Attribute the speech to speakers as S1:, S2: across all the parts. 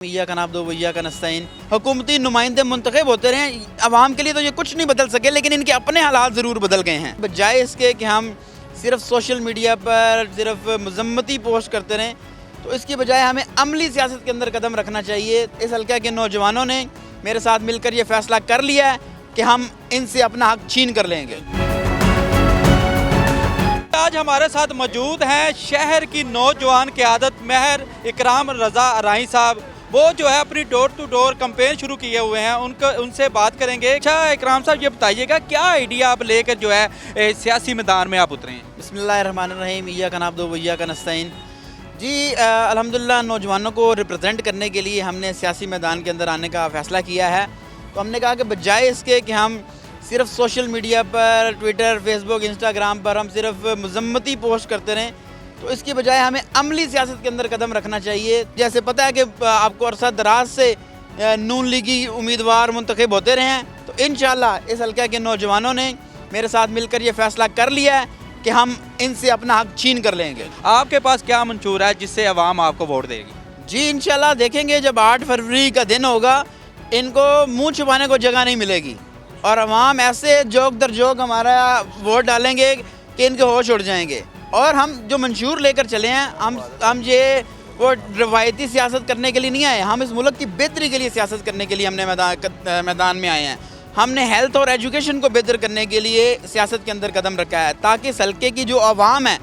S1: भैया का नाम दो भैया का नस्ताइन हुकूमती नुमाइंदे मुंतखब होते रहे। अवाम के लिए तो ये कुछ नहीं बदल सके, लेकिन इनके अपने हालात ज़रूर बदल गए हैं। बजाय इसके कि हम सिर्फ सोशल मीडिया पर सिर्फ मजम्मती पोस्ट करते रहें, तो इसकी बजाय हमें अमली सियासत के अंदर कदम रखना चाहिए। इस हल्के के नौजवानों ने मेरे साथ मिलकर ये फैसला कर लिया है कि हम इनसे अपना हक छीन कर लेंगे।
S2: आज हमारे साथ मौजूद हैं शहर की नौजवान क़यादत महर इकराम रज़ा राही साहब। वो जो है अपनी डोर टू डोर कैंपेन शुरू किए हुए हैं, उनसे बात करेंगे। अच्छा इकराम साहब, ये बताइएगा क्या आइडिया आप लेकर जो है सियासी मैदान में आप उतरे हैं?
S1: बिस्मिल्लाहिर्रहमानिर्रहीम, भैया का नाम दो भैया का नस्ताइन। जी अल्हम्दुलिल्लाह नौजवानों को रिप्रेजेंट करने के लिए हमने सियासी मैदान के अंदर आने का फ़ैसला किया है। तो हमने कहा कि बजाय इसके कि हम सिर्फ सोशल मीडिया पर ट्विटर, फेसबुक, इंस्टाग्राम पर हम सिर्फ मजम्मती पोस्ट करते रहें, तो इसकी बजाय हमें अमली सियासत के अंदर कदम रखना चाहिए। जैसे पता है कि आपको अरसा दराज से नून लीगी उम्मीदवार मुंतखब होते रहे हैं, तो इंशाअल्लाह इस हल्के के नौजवानों ने मेरे साथ मिलकर ये फैसला कर लिया है कि हम इनसे अपना हक छीन कर लेंगे।
S2: आपके पास क्या मंशूर है जिससे अवाम आपको वोट देगी?
S1: जी इंशाअल्लाह देखेंगे, जब 8 फरवरी का दिन होगा इनको मुँह छुपाने को जगह नहीं मिलेगी और अवाम ऐसे जोक दर जोक हमारा वोट डालेंगे कि इनके होश उड़ जाएंगे। और हम जो मंशूर लेकर चले हैं, हम ये वो रवायती सियासत करने के लिए नहीं आए, हम इस मुल्क की बेहतरी के लिए सियासत करने के लिए हमने मैदान में आए हैं। हमने हेल्थ और एजुकेशन को बेहतर करने के लिए सियासत के अंदर कदम रखा है, ताकि इस हल्के की जो आवाम है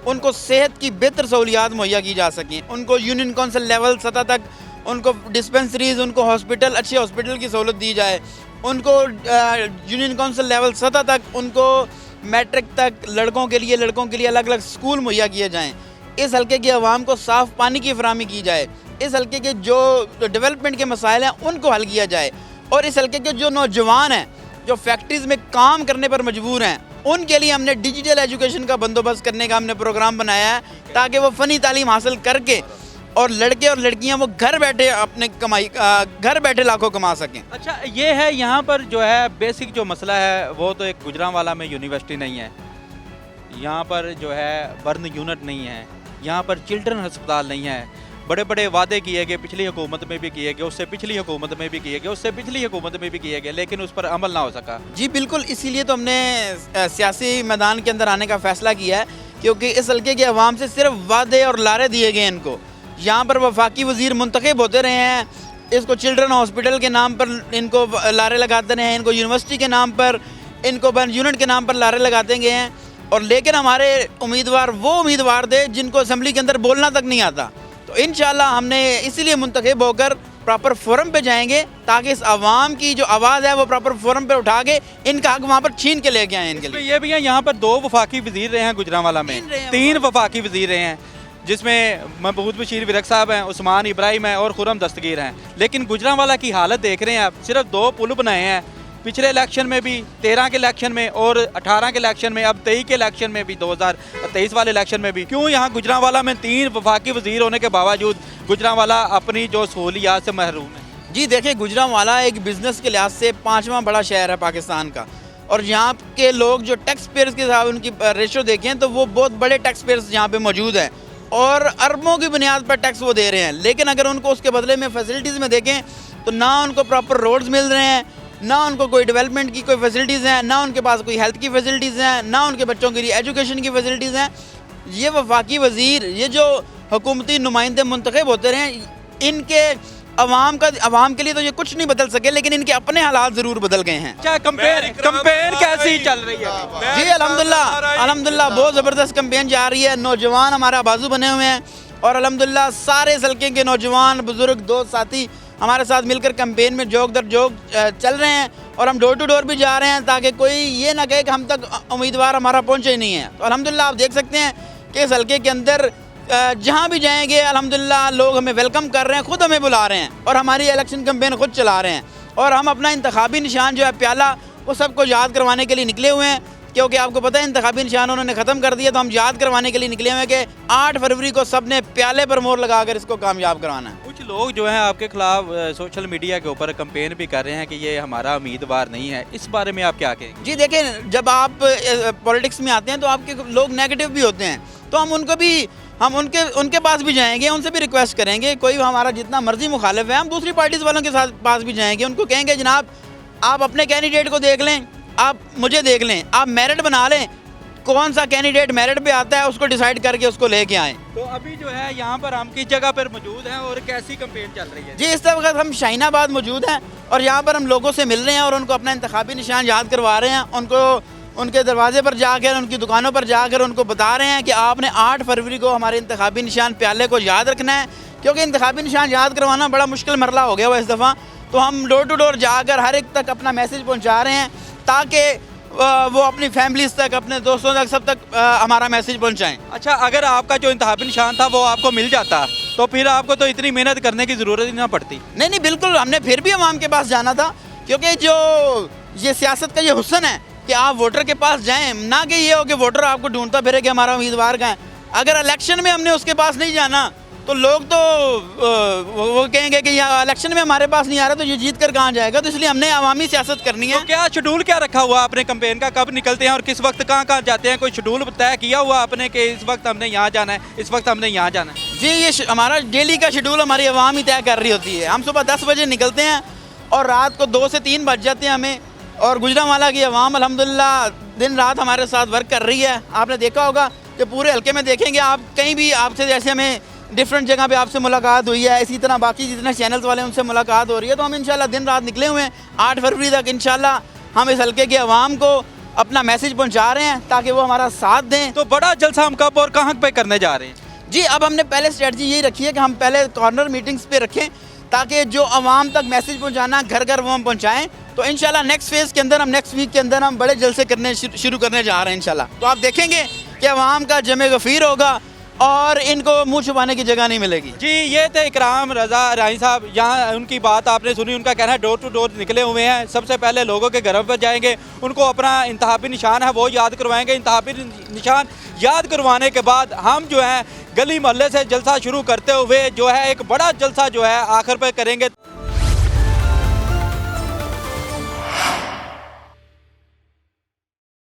S1: उनको सेहत की बेहतर सहूलियात मुहैया की जा सकें। उनको यूनियन कौंसिल लेवल सतह तक उनको डिस्पेंसरीज, उनको हॉस्पिटल, अच्छे हॉस्पिटल की सहूलत दी जाए। उनको यूनियन कौंसिल लेवल सतह तक उनको मैट्रिक तक लड़कों के लिए अलग अलग स्कूल मुहैया किए जाएँ। इस हल्के की आवाम को साफ़ पानी की फराहमी की जाए। इस हल्के के जो डेवलपमेंट के मसाइल हैं उनको हल किया जाए। और इस हल्के के जो नौजवान हैं जो फैक्ट्रीज़ में काम करने पर मजबूर हैं, उनके लिए हमने डिजिटल एजुकेशन का बंदोबस्त करने का हमने प्रोग्राम बनाया है, ताकि वो फ़नी तालीम हासिल करके और लड़के और लड़कियां वो घर बैठे अपने घर बैठे लाखों कमा सकें।
S2: अच्छा ये है, यहाँ पर जो है बेसिक जो मसला है वो तो एक गुजरांवाला में यूनिवर्सिटी नहीं है, यहाँ पर जो है बर्न यूनिट नहीं है, यहाँ पर चिल्ड्रन अस्पताल नहीं है। बड़े बड़े वादे किए गए, पिछली हुकूमत में भी किए गए, उससे पिछली हुकूमत में भी किए गए, उससे पिछली हुकूमत में भी किए गए, लेकिन उस पर अमल ना हो सका।
S1: जी बिल्कुल, इसीलिए तो हमने सियासी मैदान के अंदर आने का फ़ैसला किया है, क्योंकि इस हल्के की आवाम से सिर्फ वादे और लारे दिए गए इनको। यहाँ पर वफाकी वज़ीर मुंतखब होते रहे हैं, इसको चिल्ड्रन हॉस्पिटल के नाम पर इनको लारे लगाते रहे हैं, इनको यूनिवर्सिटी के नाम पर, इनको बर्न यूनिट के नाम पर लारे लगाते गए हैं। और लेकिन हमारे उम्मीदवार वो उम्मीदवार थे जिनको असम्बली के अंदर बोलना तक नहीं आता। तो इंशाअल्लाह हमने इसीलिए मुंतखब होकर प्रॉपर फोरम पे जाएंगे, ताकि इस आवाम की जो आवाज़ है वो प्रॉपर फोरम पे उठा के इनका हक वहाँ पर छीन के लेके आए। इनके लिए
S2: ये भी है, यहाँ पर 2 वफाकी वज़ीर रहे हैं गुजरांवाला में, 3 वफाकी वज़ीर रहे हैं, जिसमें महबूब बशीर विरक साहब हैं, उस्मान इब्राहिम हैं और खुरम दस्तगीर हैं। लेकिन गुजरांवाला की हालत देख रहे हैं आप, सिर्फ 2 पुल बनाए हैं। पिछले इलेक्शन में भी 13 के इलेक्शन में और 18 के इलेक्शन में, अब 23 के इलेक्शन में भी, 2023 वाले इलेक्शन में भी। क्यों यहाँ गुजरांवाला में 3 वफाकी वज़ीर होने के बावजूद गुजरांवाला अपनी जो सहूलियात से महरूम है?
S1: जी देखिए, गुजरांवाला एक बिज़नेस के लिहाज से 5वां बड़ा शहर है पाकिस्तान का, और यहाँ के लोग जो टैक्स पेयर्स के साथ उनकी रेशो देखें तो वो बहुत बड़े टैक्स पेयर्स यहाँ पे मौजूद हैं और अरबों की बुनियाद पर टैक्स वो दे रहे हैं। लेकिन अगर उनको उसके बदले में फैसिलिटीज़ में देखें तो ना उनको प्रॉपर रोड्स मिल रहे हैं, ना उनको कोई डेवलपमेंट की कोई फैसिलिटीज़ हैं, ना उनके पास कोई हेल्थ की फैसिलिटीज़ हैं, ना उनके बच्चों के लिए एजुकेशन की फैसिलिटीज़ हैं। ये वफाकी वज़ीर, ये जो हुकूमती नुमाइंदे मुंतखब होते रहे, इनके अवाम के लिए तो ये कुछ नहीं बदल सके, लेकिन इनके अपने हालात ज़रूर बदल गए हैं।
S2: क्या कंपेन कैसी चल रही है?
S1: जी अल्हम्दुलिल्लाह बहुत ज़बरदस्त कंपेन जा रही है। नौजवान हमारा बाजू बने हुए हैं और अल्हम्दुलिल्लाह सारे हल्के के नौजवान, बुज़ुर्ग, दोस्त, साथी हमारे साथ मिलकर कैंपेन में जोक दर जोक चल रहे हैं। और हम डोर टू डोर भी जा रहे हैं, ताकि कोई ये ना कहे कि हम तक उम्मीदवार हमारा पहुँचे ही नहीं है। तो अल्हम्दुलिल्लाह आप देख सकते हैं कि इस हल्के के अंदर जहाँ भी जाएंगे अल्हम्दुलिल्लाह लोग हमें वेलकम कर रहे हैं, खुद हमें बुला रहे हैं और हमारी इलेक्शन कैंपेन खुद चला रहे हैं। और हम अपना इंतखाबी निशान जो है प्याला, वो सबको याद करवाने के लिए निकले हुए हैं, क्योंकि आपको पता है इंतखाबी निशान उन्होंने ख़त्म कर दिया। तो हम याद करवाने के लिए निकले हुए हैं कि 8 फरवरी को सब ने प्याले पर मोहर लगाकर इसको कामयाब करवाना है।
S2: कुछ लोग जो हैं आपके खिलाफ सोशल मीडिया के ऊपर कंपेन भी कर रहे हैं कि ये हमारा उम्मीदवार नहीं है, इस बारे में आप क्या कहेंगे?
S1: जी देखिए, जब आप पॉलिटिक्स में आते हैं तो आपके लोग नेगेटिव भी होते हैं, तो हम उनको भी हम उनके उनके पास भी जाएंगे, उनसे भी रिक्वेस्ट करेंगे, कोई हमारा जितना मर्जी मुखालिफ है हम दूसरी पार्टीज़ वालों के साथ पास भी जाएंगे, उनको कहेंगे जनाब आप अपने कैंडिडेट को देख लें, आप मुझे देख लें, आप मेरिट बना लें, कौन सा कैंडिडेट मेरिट पे आता है उसको डिसाइड करके उसको लेके आएँ।
S2: तो अभी जो है यहाँ पर हम किस जगह पर मौजूद हैं और कैसी कैंपेन चल रही है?
S1: जी, इस वक्त हम शाहीनाबाद मौजूद हैं और यहाँ पर हम लोगों से मिल रहे हैं और उनको अपना इंतखाबी निशान याद करवा रहे हैं, उनको उनके दरवाजे पर जाकर, उनकी दुकानों पर जाकर उनको बता रहे हैं कि आपने 8 फरवरी को हमारे इंतखाबी निशान प्याले को याद रखना है, क्योंकि इंतखाबी निशान याद करवाना बड़ा मुश्किल मरला हो गया हुआ इस दफ़ा। तो हम डोर टू डोर जाकर हर एक तक अपना मैसेज पहुँचा रहे हैं ताकि वो अपनी फैमिलीज तक, अपने दोस्तों तक, सब तक हमारा मैसेज पहुँचाएँ।
S2: अच्छा, अगर आपका जो इंतखाबी निशान था वो आपको मिल जाता तो फिर आपको तो इतनी मेहनत करने की ज़रूरत ही ना पड़ती।
S1: नहीं, बिल्कुल, हमने फिर भी अवाम के पास जाना था, क्योंकि जो ये सियासत का ये हुस्न है कि आप वोटर के पास जाएं, ना कि ये हो कि वोटर आपको ढूंढता फिरे कि हमारा उम्मीदवार कहाँ है। अगर इलेक्शन में हमने उसके पास नहीं जाना तो लोग तो वो कहेंगे कि यहाँ इलेक्शन में हमारे पास नहीं आ रहा तो ये जीत कर कहाँ जाएगा। तो इसलिए हमने अवामी सियासत करनी है।
S2: तो क्या शेड्यूल क्या रखा हुआ आपने कैंपेन का, कब निकलते हैं और किस वक्त कहाँ कहाँ जाते हैं? कोई शेड्यूल तय किया हुआ आपने कि इस वक्त हमने यहाँ जाना है, इस वक्त हमने यहाँ जाना है?
S1: जी, ये हमारा डेली का शेड्यूल हमारी अवाम ही तय कर रही होती है। हम सुबह 10 बजे निकलते हैं और रात को 2 से 3 बज जाते हैं हमें। और गुजरांवाला की अवाम अल्हम्दुलिल्लाह दिन रात हमारे साथ वर्क कर रही है। आपने देखा होगा कि पूरे हल्के में देखेंगे आप, कहीं भी आपसे जैसे हमें डिफरेंट जगह पे आपसे मुलाकात हुई है, इसी तरह बाकी जितने चैनल्स वाले हैं उनसे मुलाकात हो रही है। तो हम इंशाल्लाह दिन रात निकले हुए हैं, 8 फरवरी तक इंशाल्लाह हम इस हल्के के अवाम को अपना मैसेज पहुँचा रहे हैं ताकि वो हमारा साथ दें।
S2: तो बड़ा जलसा हम कब और कहाँ पे करने जा रहे हैं?
S1: जी, अब हमने पहले स्ट्रेटजी यही रखी है कि हम पहले कॉर्नर मीटिंग्स पे रखें ताकि जो आवाम तक मैसेज पहुंचाना घर घर वो हम पहुंचाएं। तो इंशाल्लाह नेक्स्ट फेज़ के अंदर, हम नेक्स्ट वीक के अंदर हम बड़े जलसे करने शुरू करने जा रहे हैं इंशाल्लाह। तो आप देखेंगे कि आवाम का जमे गफ़ीर होगा और इनको मुंह छुपाने की जगह नहीं मिलेगी।
S2: जी, ये थे इकराम रज़ा राही साहब। यहाँ उनकी बात आपने सुनी, उनका कहना है डोर टू डोर निकले हुए हैं। सबसे पहले लोगों के घरों पर जाएंगे, उनको अपना इंतखाबी निशान है वो याद करवाएंगे। इंतखाबी निशान याद करवाने के बाद हम जो है गली मोहल्ले से जलसा शुरू करते हुए जो है एक बड़ा जलसा जो है आखिर पर करेंगे।